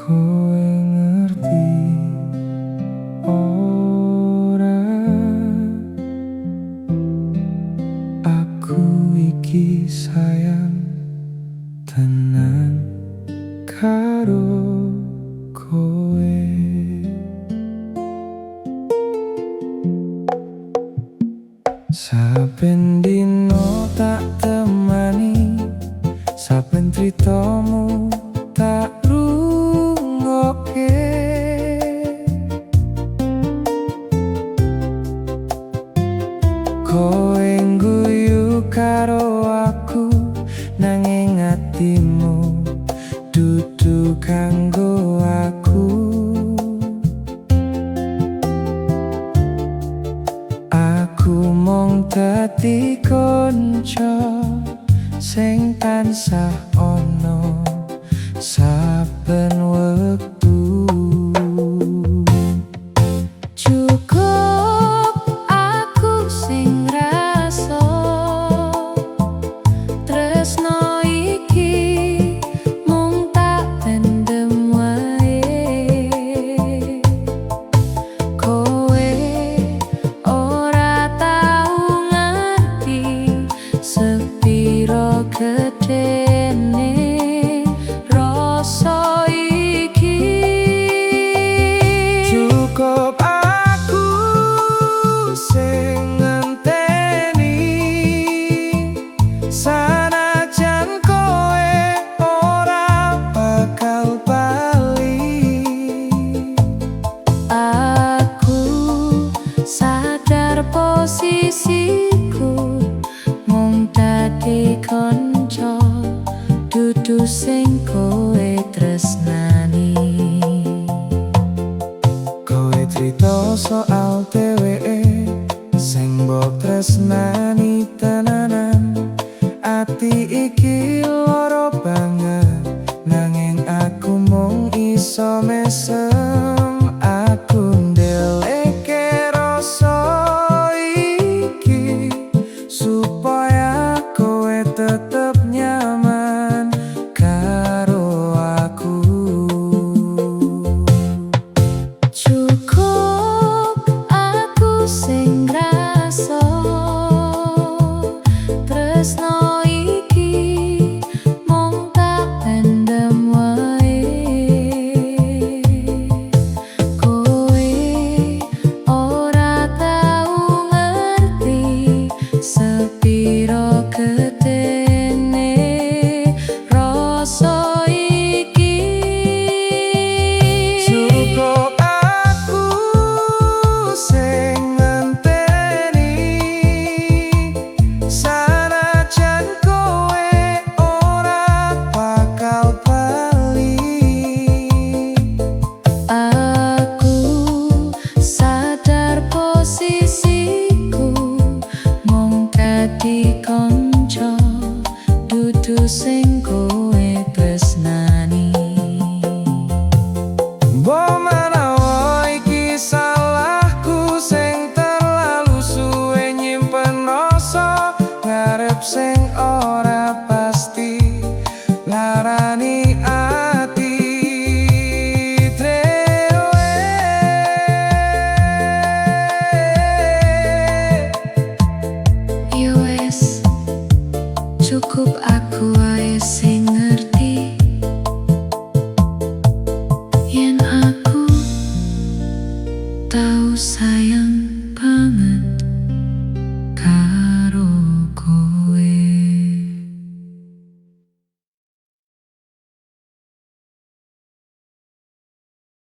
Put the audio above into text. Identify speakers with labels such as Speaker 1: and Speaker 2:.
Speaker 1: Kowe ngerti ora, aku iki sayang tenan karo kowe. Saben dino tak temani, saben critamu tak rungokke. Kowe ngguyu karo aku, nanging atimu dudu kanggo aku. Aku mung dadi kanca sing tansah ana saben wektu.
Speaker 2: Cukup aku sing ngrasa tresno iki mung tak pendem wae. Kowe ora tau ngerti sepiro gedene rasa iki.
Speaker 1: Cukup aku sing ngenteni, sanajan kowe ora bakal bali.
Speaker 2: Aku sadar posisiku mung dadi kanca, dudu sing kowe tresnani.
Speaker 1: Kowe crita soal dheweke sing mbok tresnani tenanan. Ati iki lara banget, nanging aku mung iso mesem. Aku ndeleke rasa iki supaya kowe tetep nyaman karo aku.
Speaker 2: Cukup aku sing ngrasa tresno iki mung tak pendem wae. Kowe ora tau ngerti sepiro gedene rasa iki.
Speaker 1: Cukup aku sing ngenteni, sanajan kowe ora bakal bali.
Speaker 2: Aku sadar posisiku mung dadi kanca, dudu sing kowe tresnani.
Speaker 1: Mbok menawa iki salahku sing terlalu suwe nyimpen rasa, ngarep sing ora pasti, larani ati dhewe.
Speaker 2: Ya wes, cukup aku wae sing ngerti yen aku tau sayang banget.